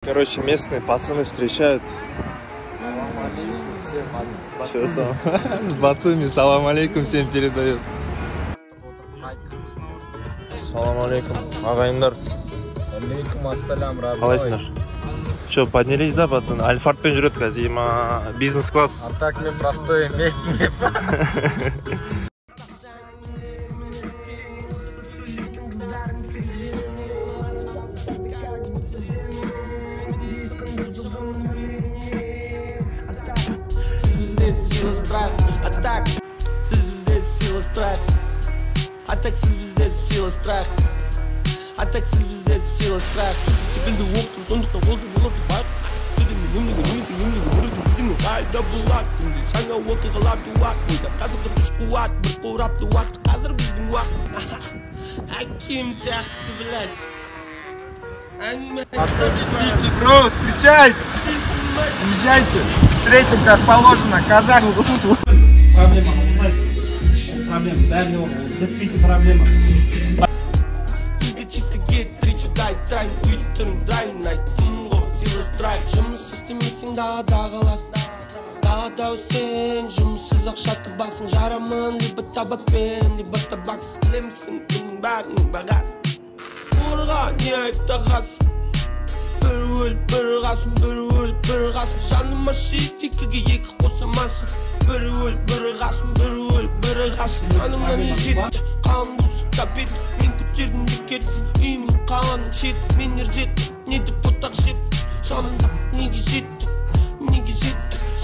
Короче, местные пацаны встречают. Что там? С Батуми, салам алейкум всем передает. Салам алейкум. Ағайындар. Алейкум ассалям, родной. Қалайсыңдар? Что, поднялись, да, пацаны? Альфардпен жүрет қазір, бизнес-класс. А так мен простой емеспін. Атаксыз бізде сила страх. Атаксыз бізде сила страх. Секілді оқтың сондықтан қолды болады бар. Сөйдің немлігі бұрыды біздің қайда болады. Жаңа оқиғаларды уақытында қазіргі күш қуат бір қорапты уақыт қазір біздің уақыт. Әкем сияқты біләд. Висите, бро, встречайте! Езжайте, встретим как положено, казах. Проблема, проблема, бәріне ол бітпейтін проблема. Бізде чисто гет-тричі дай трайн, үйттің драйн, айттым ғой, сила страйк. Жұмыс істемесең дағада қаласың, дағада өсен, жұмыссыз ақшаты басың, жарамын, либо табакпен, либо табаксыз, білемісің, күннің бәрінің бағасы. Орға не айтты ғасың, бір өл, бір ғасын, бір өл, бір ғасын, жаныма шиет екіге екі қосамасың. Bir öl, bir qasın, bir öl, bir qasın. Жанымнан не жетті, қалың бұлсы тапет. Мен көтердім де кеттім, үйімнің қаланың шет. Мен ержетті, не деп қотақ жепті. Жанымдап неге жетті,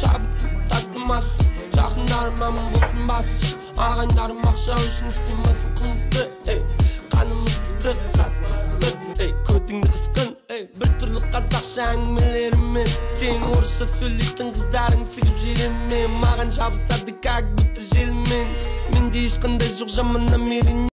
жабып тастымас. Жақындарым аман болсын басы. Ағайындарым ақша үшін істемесін қылмысты. Қанымыз ыстық, қас қыстық, көтіңді қысқын. Bir türlü қазақша әңгімелерімен сен орысша сөйлейтін қыздарың сігіп жерімен маған жабысады как будто желмен менде ешқандай жоқ жаман намерение.